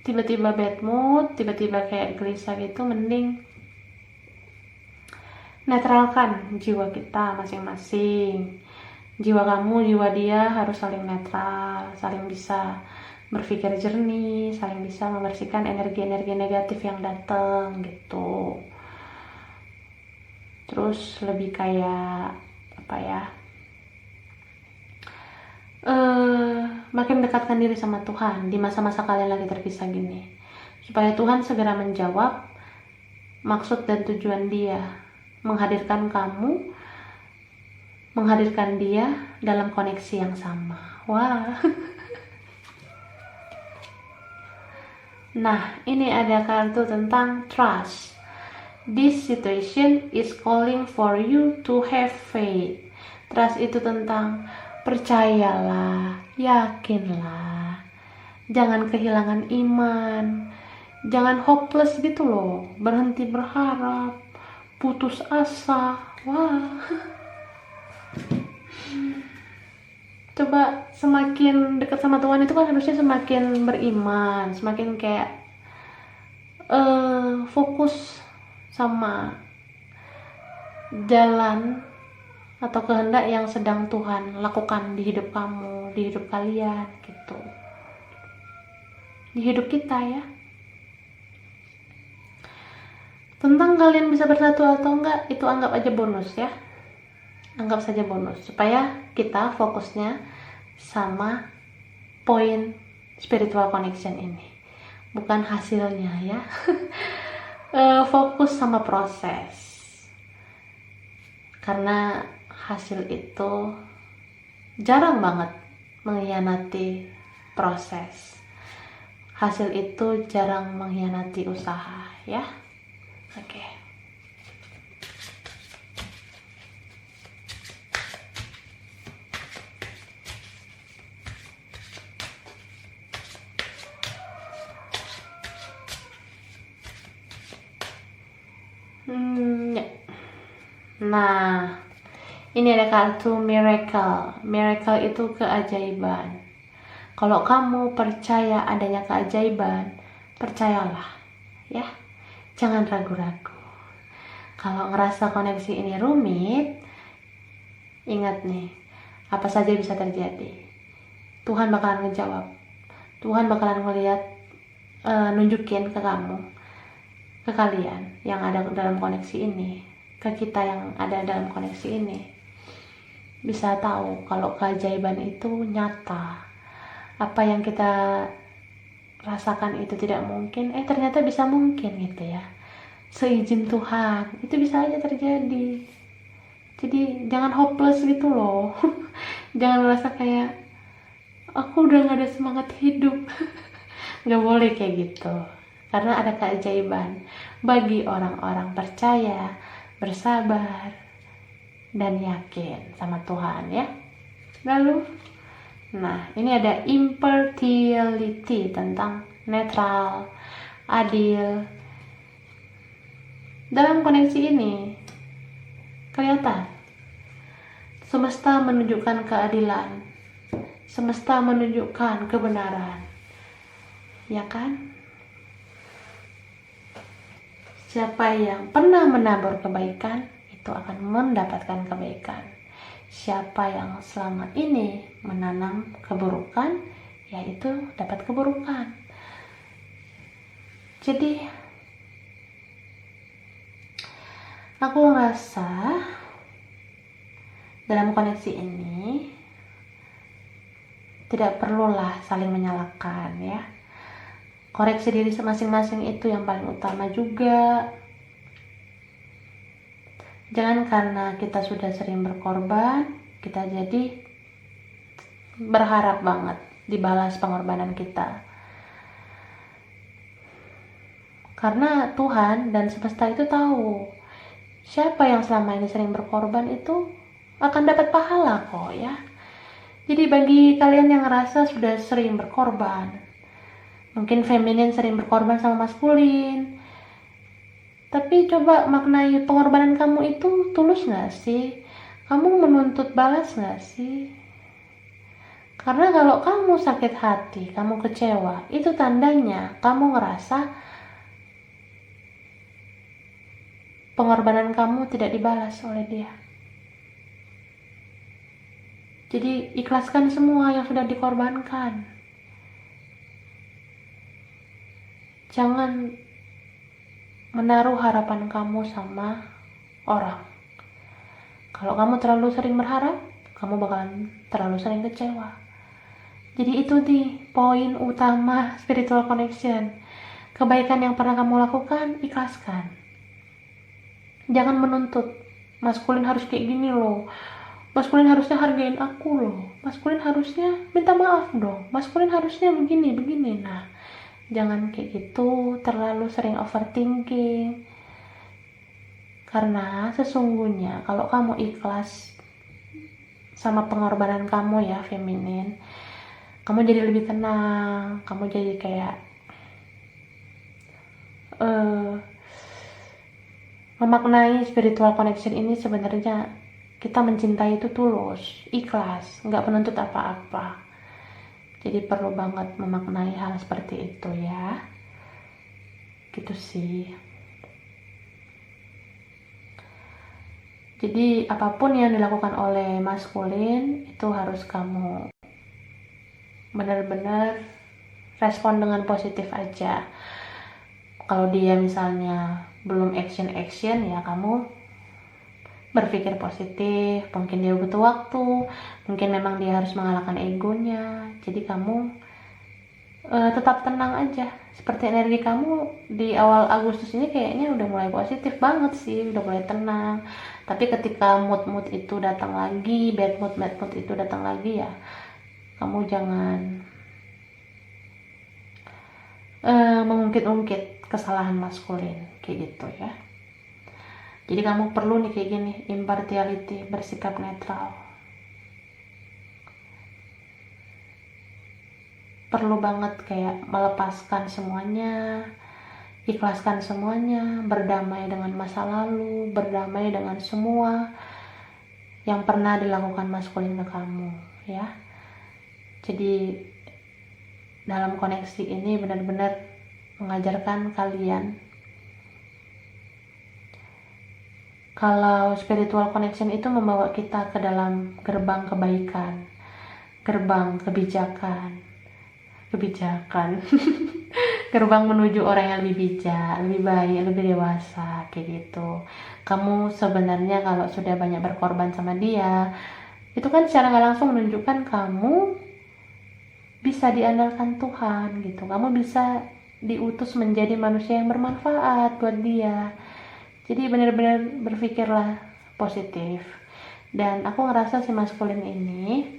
tiba-tiba bad mood, tiba-tiba kayak gelisah gitu, mending netralkan jiwa kita masing-masing. Jiwa kamu, jiwa dia harus saling netral, saling bisa berpikir jernih, saling bisa membersihkan energi-energi negatif yang datang gitu. Terus lebih kayak apa ya, makin dekatkan diri sama Tuhan di masa-masa kalian lagi terpisah gini, supaya Tuhan segera menjawab maksud dan tujuan dia menghadirkan kamu, menghadirkan dia dalam koneksi yang sama. Wah. Nah, ini ada kartu tentang trust. This situation is calling for you to have faith. Trust itu tentang percayalah, yakinlah. Jangan kehilangan iman. Jangan hopeless gitu loh. Berhenti berharap, putus asa. Wah. Coba semakin dekat sama Tuhan itu kan harusnya semakin beriman, semakin kayak fokus sama jalan atau kehendak yang sedang Tuhan lakukan di hidup kamu, di hidup kalian gitu, di hidup kita ya. Tentang kalian bisa bersatu atau enggak, itu anggap aja bonus ya. Anggap saja bonus, supaya kita fokusnya sama poin spiritual connection ini, bukan hasilnya ya. Fokus sama proses, karena hasil itu jarang banget mengkhianati proses. Hasil itu jarang mengkhianati usaha ya. Oke. Ya. Nah, ini ada kartu miracle. Miracle itu keajaiban. Kalau kamu percaya adanya keajaiban, percayalah, ya. Jangan ragu-ragu. Kalau ngerasa koneksi ini rumit, ingat nih, apa saja bisa terjadi. Tuhan bakalan ngejawab. Tuhan bakalan ngeliat, nunjukin ke kamu, ke kalian yang ada dalam koneksi ini, ke kita yang ada dalam koneksi ini, bisa tahu kalau keajaiban itu nyata. Apa yang kita rasakan itu tidak mungkin, ternyata bisa mungkin gitu ya. Seizin Tuhan, itu bisa aja terjadi. Jadi jangan hopeless gitu loh. Jangan merasa kayak aku udah gak ada semangat hidup. Gak boleh kayak gitu. Karena ada keajaiban bagi orang-orang percaya, bersabar, dan yakin sama Tuhan ya. Lalu, nah ini ada impartiality, tentang netral, adil. Dalam koneksi ini kelihatan semesta menunjukkan keadilan, semesta menunjukkan kebenaran, ya kan? Siapa yang pernah menabur kebaikan itu akan mendapatkan kebaikan. Siapa yang selama ini menanam keburukan, yaitu dapat keburukan. Jadi aku ngerasa dalam koneksi ini tidak perlulah saling menyalahkan ya. Koreksi diri masing-masing itu yang paling utama juga. Jangan karena kita sudah sering berkorban, kita jadi berharap banget dibalas pengorbanan kita. Karena Tuhan dan semesta itu tahu siapa yang selama ini sering berkorban itu akan dapat pahala kok ya. Jadi bagi kalian yang ngerasa sudah sering berkorban, mungkin feminin sering berkorban sama maskulin, tapi coba maknai pengorbanan kamu itu tulus gak sih? Kamu menuntut balas gak sih? Karena kalau kamu sakit hati, kamu kecewa, itu tandanya kamu ngerasa pengorbanan kamu tidak dibalas oleh dia. Jadi ikhlaskan semua yang sudah dikorbankan. Jangan menaruh harapan kamu sama orang. Kalau kamu terlalu sering berharap, kamu bakalan terlalu sering kecewa. Jadi itu nih poin utama spiritual connection. Kebaikan yang pernah kamu lakukan, ikhlaskan. Jangan menuntut maskulin harus kayak gini loh, maskulin harusnya hargain aku loh, maskulin harusnya minta maaf dong, maskulin harusnya begini. Nah, jangan kayak gitu, terlalu sering overthinking. Karena sesungguhnya kalau kamu ikhlas sama pengorbanan kamu ya feminin, kamu jadi lebih tenang, kamu jadi kayak memaknai spiritual connection ini sebenarnya kita mencintai itu tulus, ikhlas, nggak menuntut apa-apa. Jadi perlu banget memaknai hal seperti itu ya. Gitu sih. Jadi apapun yang dilakukan oleh maskulin itu harus kamu benar-benar respon dengan positif aja. Kalau dia misalnya belum action ya kamu berpikir positif, mungkin dia butuh waktu, mungkin memang dia harus mengalahkan egonya. Jadi kamu tetap tenang aja. Seperti energi kamu di awal Agustus ini kayaknya udah mulai positif banget sih, udah mulai tenang. Tapi ketika mood itu datang lagi, bad mood itu datang lagi ya, kamu jangan mengungkit-ungkit kesalahan maskulin kayak gitu ya. Jadi kamu perlu nih kayak gini, impartiality, bersikap netral. Perlu banget kayak melepaskan semuanya ikhlaskan semuanya, berdamai dengan masa lalu, berdamai dengan semua yang pernah dilakukan maskulin ke kamu, ya. Jadi dalam koneksi ini benar-benar mengajarkan kalian kalau spiritual connection itu membawa kita ke dalam gerbang kebaikan, gerbang kebijakan, gerbang menuju orang yang lebih bijak, lebih baik, lebih dewasa, kayak gitu. Kamu sebenarnya kalau sudah banyak berkorban sama dia, itu kan secara nggak langsung menunjukkan kamu bisa diandalkan Tuhan gitu. Kamu bisa diutus menjadi manusia yang bermanfaat buat dia. Jadi benar-benar berpikirlah positif. Dan aku ngerasa si maskulin ini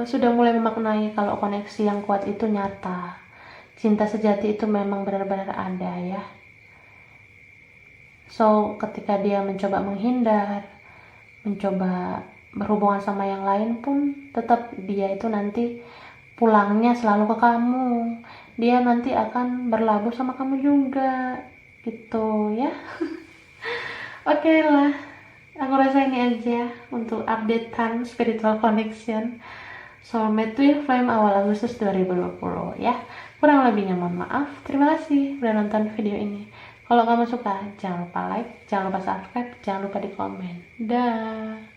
sudah mulai memaknai kalau koneksi yang kuat itu nyata. Cinta sejati itu memang benar-benar ada, ya. So, ketika dia mencoba menghindar, mencoba berhubungan sama yang lain pun, tetap dia itu nanti pulangnya selalu ke kamu. Dia nanti akan berlabuh sama kamu juga, gitu ya. Oke lah, aku rasa ini aja untuk updatean spiritual connection Soulmate Twin Flame awal Agustus 2020 ya. Kurang lebihnya mohon maaf. Terima kasih udah nonton video ini. Kalau kamu suka, jangan lupa like, jangan lupa subscribe, jangan lupa di komen. Dah.